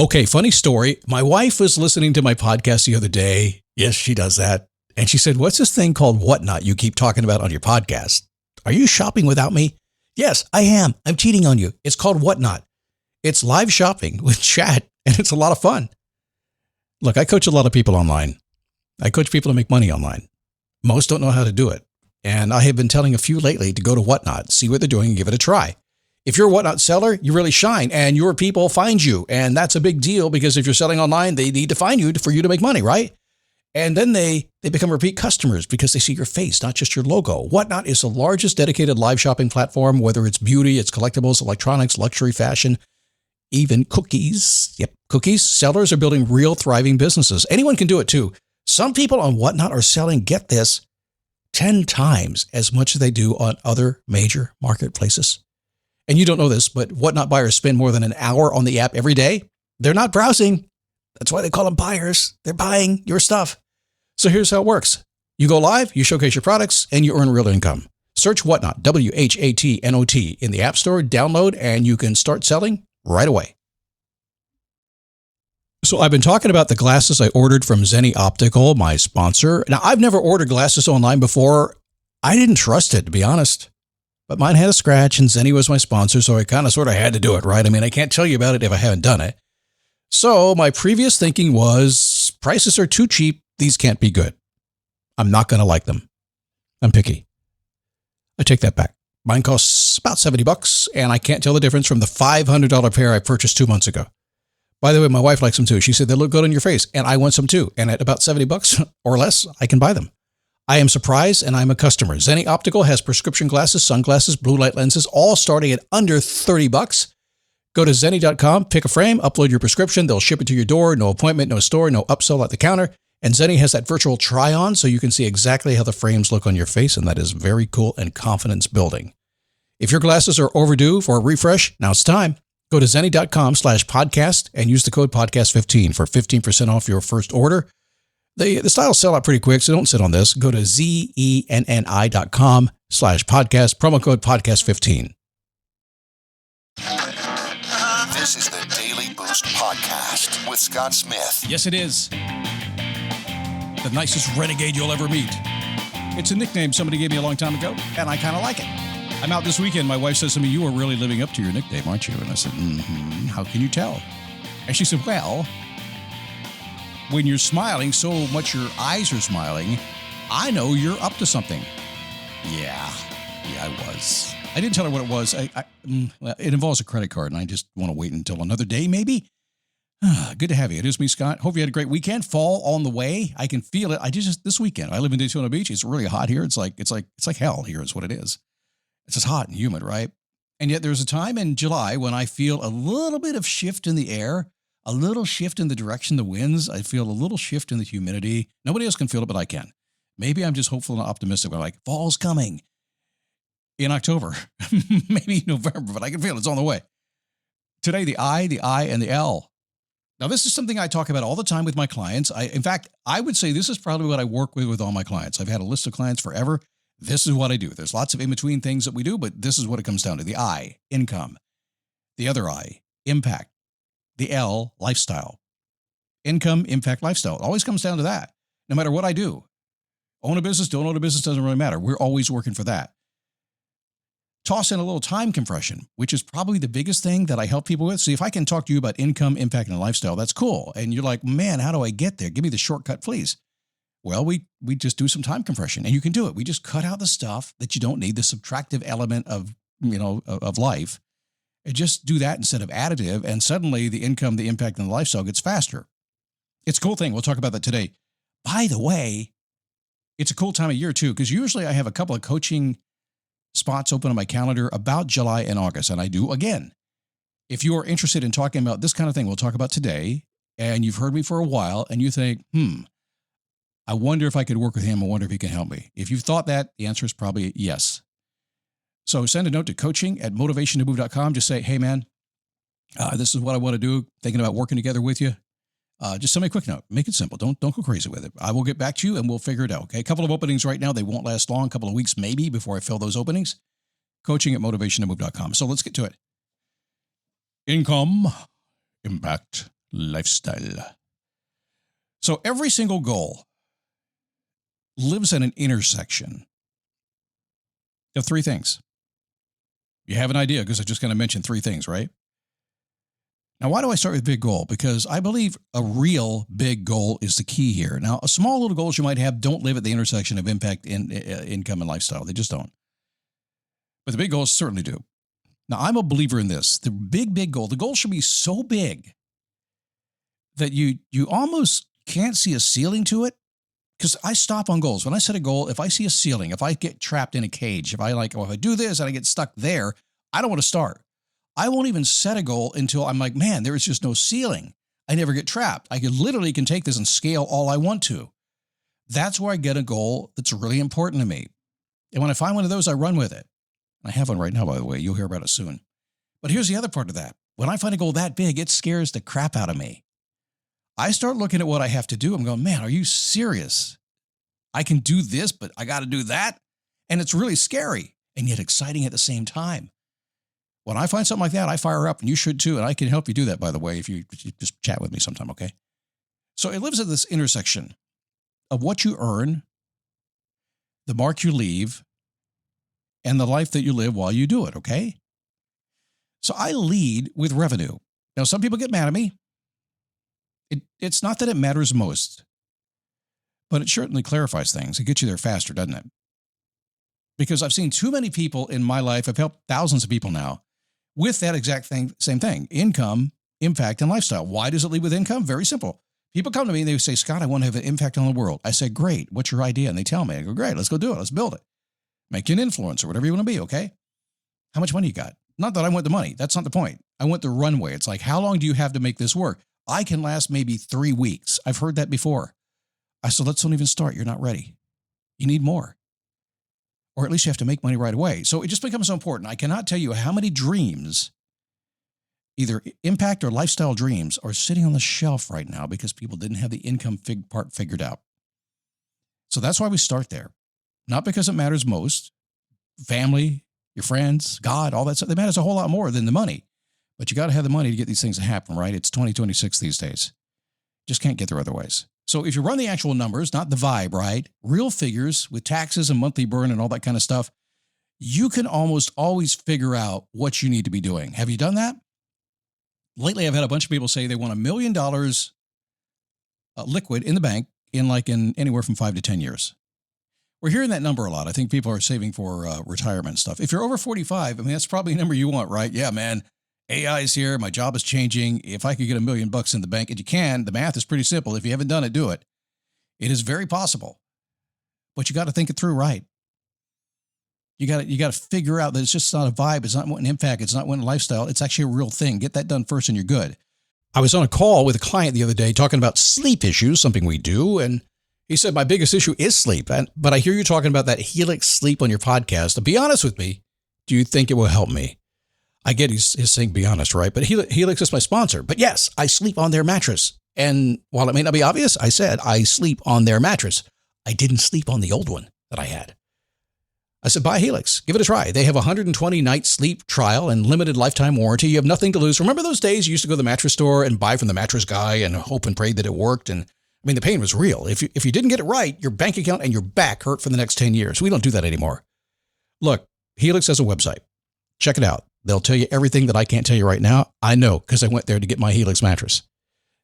Okay, funny story. My wife was listening to my podcast the other day. Yes, she does that. And she said, "What's this thing called Whatnot you keep talking about on your podcast? Are you shopping without me?" Yes, I am. I'm cheating on you. It's called Whatnot. It's live shopping with chat, and it's a lot of fun. Look, I coach a lot of people online. I coach people to make money online. Most don't know how to do it. And I have been telling a few lately to go to Whatnot, see what they're doing, and give it a try. If you're a Whatnot seller, you really shine, and your people find you. And that's a big deal because if you're selling online, they need to find you for you to make money, right? And then they become repeat customers because they see your face, not just your logo. Whatnot is the largest dedicated live shopping platform, whether it's beauty, it's collectibles, electronics, luxury, fashion, even cookies. Yep, cookies. Sellers are building real thriving businesses. Anyone can do it too. Some people on Whatnot are selling, get this, 10 times as much as they do on other major marketplaces. And you don't know this, but Whatnot buyers spend more than an hour on the app every day. They're not browsing. That's why they call them buyers. They're buying your stuff. So here's how it works. You go live, you showcase your products, and you earn real income. Search Whatnot, WHATNOT, in the App Store, download, and you can start selling right away. So I've been talking about the glasses I ordered from Zenni Optical, my sponsor. Now, I've never ordered glasses online before. I didn't trust it, to be honest. But mine had a scratch, and Zenni was my sponsor, so I kind of sort of had to do it, right? I mean, I can't tell you about it if I haven't done it. So my previous thinking was, prices are too cheap. These can't be good. I'm not going to like them. I'm picky. I take that back. Mine costs about $70, and I can't tell the difference from the $500 pair I purchased 2 months ago. By the way, my wife likes them too. She said they look good on your face, and I want some too. And at about $70 or less, I can buy them. I am surprised, and I'm a customer. Zenni Optical has prescription glasses, sunglasses, blue light lenses, all starting at under $30. Go to Zenni.com, pick a frame, upload your prescription. They'll ship it to your door. No appointment, no store, no upsell at the counter. And Zenni has that virtual try-on, so you can see exactly how the frames look on your face, and that is very cool and confidence building. If your glasses are overdue for a refresh, now it's time. Go to Zenni.com/podcast and use the code podcast15 for 15% off your first order. The styles sell out pretty quick, so don't sit on this. Go to ZENNI.com/podcast, promo code podcast15. This is the Daily Boost Podcast with Scott Smith. Yes, it is. The nicest renegade you'll ever meet. It's a nickname somebody gave me a long time ago, and I kind of like it. I'm out this weekend. My wife says to me, "You are really living up to your nickname, aren't you?" And I said, "How can you tell?" And she said, "Well, when you're smiling so much your eyes are smiling, I know you're up to something." Yeah, I was. I didn't tell her what it was. Well, it involves a credit card, and I just want to wait until another day, maybe. Good to have you. It is me, Scott. Hope you had a great weekend. Fall on the way. I can feel it. This weekend. I live in Daytona Beach. It's really hot here. It's like hell here is what it is. It's just hot and humid, right? And yet there's a time in July when I feel a little bit of shift in the air, a little shift in the direction of the winds. I feel a little shift in the humidity. Nobody else can feel it, but I can. Maybe I'm just hopeful and optimistic. I'm like, fall's coming in October, maybe November, but I can feel it's on the way. Today, the I, and the L. Now, this is something I talk about all the time with my clients. In fact, I would say this is probably what I work with all my clients. I've had a list of clients forever. This is what I do. There's lots of in-between things that we do, but this is what it comes down to. The I, income. The other I, impact. The L, lifestyle. Income, impact, lifestyle. It always comes down to that, no matter what I do. Own a business, don't own a business, doesn't really matter. We're always working for that. Toss in a little time compression, which is probably the biggest thing that I help people with. See, if I can talk to you about income, impact, and lifestyle, that's cool. And you're like, man, how do I get there? Give me the shortcut, please. Well, we just do some time compression, and you can do it. We just cut out the stuff that you don't need, the subtractive element of life, and just do that instead of additive. And suddenly the income, the impact, and the lifestyle gets faster. It's a cool thing. We'll talk about that today. By the way, it's a cool time of year too, because usually I have a couple of coaching spots open on my calendar about July and August, and I do again. If you are interested in talking about this kind of thing, we'll talk about today, and you've heard me for a while, and you think, I wonder if I could work with him. I wonder if he can help me. If you've thought that, the answer is probably yes. So send a note to coaching@motivationtomove.com. Just say, hey, man, this is what I want to do. Thinking about working together with you. Just send me a quick note. Make it simple. Don't go crazy with it. I will get back to you and we'll figure it out. Okay. A couple of openings right now. They won't last long. A couple of weeks maybe before I fill those openings. Coaching@motivationtomove.com. So let's get to it. Income, impact, lifestyle. So every single goal lives at an intersection of three things. You have an idea because I just kind of mentioned three things, right? Now, why do I start with big goal? Because I believe a real big goal is the key here. Now, small little goals you might have don't live at the intersection of impact, income, and lifestyle. They just don't. But the big goals certainly do. Now, I'm a believer in this. The big goal, the goal should be so big that you almost can't see a ceiling to it. Because I stop on goals. When I set a goal, if I see a ceiling, if I get trapped in a cage, if I do this and I get stuck there, I don't want to start. I won't even set a goal until I'm like, man, there is just no ceiling. I never get trapped. I can take this and scale all I want to. That's where I get a goal that's really important to me. And when I find one of those, I run with it. I have one right now, by the way. You'll hear about it soon. But here's the other part of that. When I find a goal that big, it scares the crap out of me. I start looking at what I have to do. I'm going, man, are you serious? I can do this, but I got to do that. And it's really scary and yet exciting at the same time. When I find something like that, I fire up, and you should too. And I can help you do that, by the way, if you just chat with me sometime, okay? So it lives at this intersection of what you earn, the mark you leave, and the life that you live while you do it, okay? So I lead with revenue. Now, some people get mad at me. It's not that it matters most, but it certainly clarifies things. It gets you there faster, doesn't it? Because I've seen too many people in my life. I've helped thousands of people now with that exact same thing, income, impact, and lifestyle. Why does it lead with income? Very simple. People come to me and they say, Scott, I want to have an impact on the world. I say, great. What's your idea? And they tell me. I go, great. Let's go do it. Let's build it. Make you an influencer, whatever you want to be, okay? How much money you got? Not that I want the money. That's not the point. I want the runway. It's like, how long do you have to make this work? I can last maybe 3 weeks. I've heard that before. I said, let's don't even start. You're not ready. You need more. Or at least you have to make money right away. So it just becomes so important. I cannot tell you how many dreams, either impact or lifestyle dreams, are sitting on the shelf right now because people didn't have the income part figured out. So that's why we start there. Not because it matters most. Family, your friends, God, all that stuff. It matters a whole lot more than the money. But you got to have the money to get these things to happen, right? It's 2026 these days. Just can't get there otherwise. So if you run the actual numbers, not the vibe, right? Real figures with taxes and monthly burn and all that kind of stuff, you can almost always figure out what you need to be doing. Have you done that? Lately, I've had a bunch of people say they want $1 million liquid in the bank in anywhere from 5 to 10 years. We're hearing that number a lot. I think people are saving for retirement and stuff. If you're over 45, I mean, that's probably a number you want, right? Yeah, man. AI is here. My job is changing. If I could get $1 million in the bank, and you can, the math is pretty simple. If you haven't done it, do it. It is very possible, but you got to think it through, right? You got to figure out that it's just not a vibe. It's not an impact. It's not one lifestyle. It's actually a real thing. Get that done first, and you're good. I was on a call with a client the other day talking about sleep issues, something we do, and he said my biggest issue is sleep. But I hear you talking about that Helix sleep on your podcast. To be honest with me, do you think it will help me? I get he's saying be honest, right? But Helix is my sponsor. But yes, I sleep on their mattress. And while it may not be obvious, I said I sleep on their mattress. I didn't sleep on the old one that I had. I said, buy Helix. Give it a try. They have a 120-night sleep trial and limited lifetime warranty. You have nothing to lose. Remember those days you used to go to the mattress store and buy from the mattress guy and hope and pray that it worked? And I mean, the pain was real. If you didn't get it right, your bank account and your back hurt for the next 10 years. We don't do that anymore. Look, Helix has a website. Check it out. They'll tell you everything that I can't tell you right now. I know because I went there to get my Helix mattress.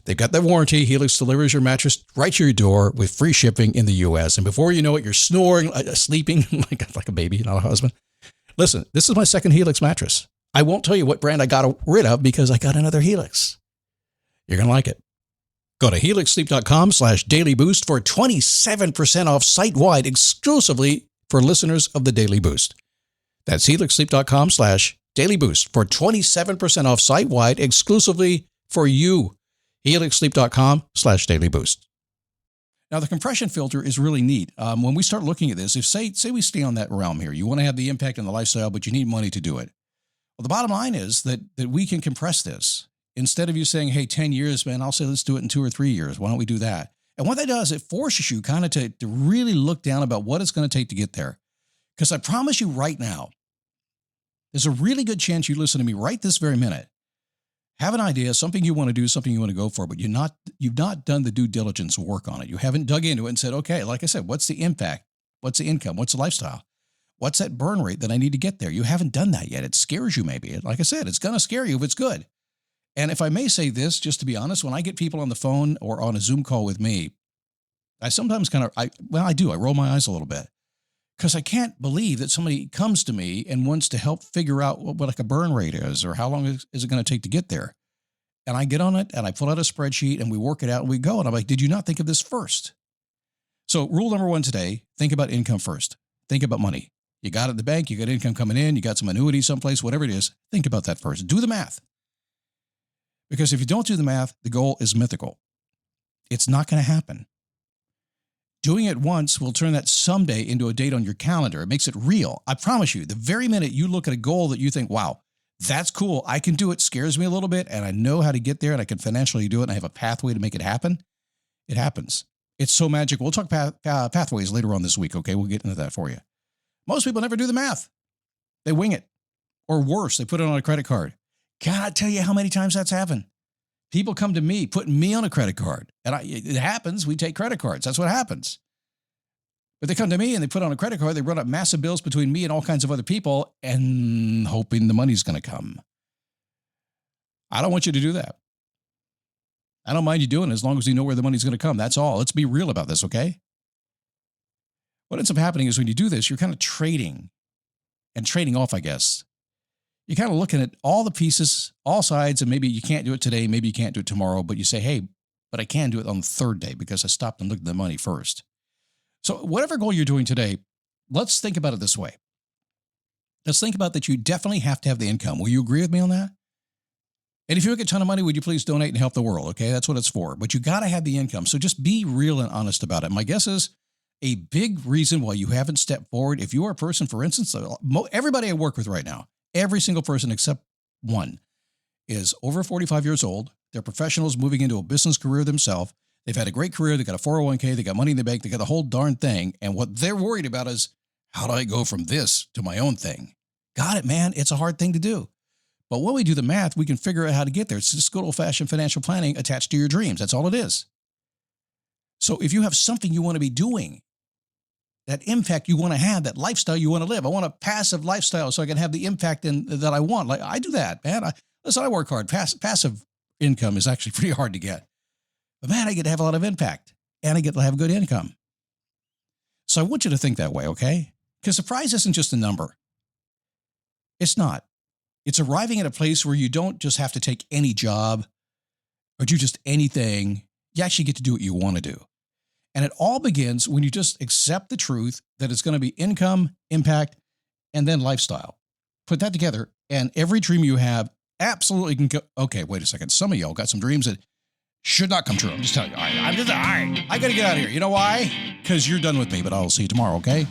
They've got that warranty. Helix delivers your mattress right to your door with free shipping in the U.S. And before you know it, you're snoring, sleeping like a baby, not a husband. Listen, this is my second Helix mattress. I won't tell you what brand I got rid of because I got another Helix. You're going to like it. Go to helixsleep.com/dailyboost for 27% off site-wide exclusively for listeners of the Daily Boost. That's helixsleep.com/dailyboost for 27% off site-wide exclusively for you. helixsleep.com/dailyboost. Now, the compression filter is really neat. When we start looking at this, if say we stay on that realm here, you want to have the impact on the lifestyle, but you need money to do it. Well, the bottom line is that we can compress this. Instead of you saying, hey, 10 years, man, I'll say let's do it in 2 or 3 years. Why don't we do that? And what that does, it forces you kind of to really look down about what it's going to take to get there. Because I promise you right now, there's a really good chance you listen to me right this very minute Have an idea, something you want to do, something you want to go for, but you've not done the due diligence work on it. You haven't dug into it and said, okay, like I said, what's the impact? What's the income? What's the lifestyle? What's that burn rate that I need to get there? You haven't done that yet. It scares you maybe. Like I said, it's going to scare you if it's good. And if I may say this, just to be honest, when I get people on the phone or on a Zoom call with me, I sometimes I roll my eyes a little bit because I can't believe that somebody comes to me and wants to help figure out what like a burn rate is or how long is it going to take to get there. And I get on it and I pull out a spreadsheet and we work it out and we go. And I'm like, did you not think of this first? So rule number 1 today, think about income first. Think about money. You got it in the bank, you got income coming in, you got some annuity someplace, whatever it is. Think about that first. Do the math. Because if you don't do the math, the goal is mythical. It's not going to happen. Doing it once will turn that someday into a date on your calendar. It makes it real. I promise you, the very minute you look at a goal that you think, wow, that's cool, I can do it, scares me a little bit, and I know how to get there, and I can financially do it, and I have a pathway to make it happen, it happens. It's so magical. We'll talk pathways later on this week, okay? We'll get into that for you. Most people never do the math. They wing it. Or worse, they put it on a credit card. Cannot tell you how many times that's happened. People come to me, putting me on a credit card. And it happens, we take credit cards. That's what happens. But they come to me and they put on a credit card, they run up massive bills between me and all kinds of other people and hoping the money's going to come. I don't want you to do that. I don't mind you doing it as long as you know where the money's going to come. That's all. Let's be real about this, okay? What ends up happening is when you do this, you're kind of trading and trading off, I guess. You're kind of looking at all the pieces, all sides, and maybe you can't do it today, maybe you can't do it tomorrow, but you say, hey, but I can do it on the third day because I stopped and looked at the money first. So whatever goal you're doing today, let's think about it this way. Let's think about that you definitely have to have the income. Will you agree with me on that? And if you make a ton of money, would you please donate and help the world? Okay, that's what it's for. But you got to have the income. So just be real and honest about it. My guess is a big reason why you haven't stepped forward, if you are a person, for instance, everybody I work with right now, every single person except one is over 45 years old. They're professionals moving into a business career themselves. They've had a great career. They got a 401k. They got money in the bank. They got the whole darn thing. And what they're worried about is, how do I go from this to my own thing? Got it, man. It's a hard thing to do. But when we do the math, we can figure out how to get there. It's just good old-fashioned financial planning attached to your dreams. That's all it is. So if you have something you want to be doing, that impact you want to have, that lifestyle you want to live. I want a passive lifestyle so I can have the impact that I want. Like I do that, man. I work hard. Passive income is actually pretty hard to get. But man, I get to have a lot of impact and I get to have good income. So I want you to think that way, okay? Because the prize isn't just a number. It's not. It's arriving at a place where you don't just have to take any job or do just anything. You actually get to do what you want to do. And it all begins when you just accept the truth that it's going to be income, impact, and then lifestyle. Put that together, and every dream you have absolutely can go. Okay, wait a second. Some of y'all got some dreams that should not come true. I'm just telling you. All right, I got to get out of here. You know why? Because you're done with me, but I'll see you tomorrow, okay?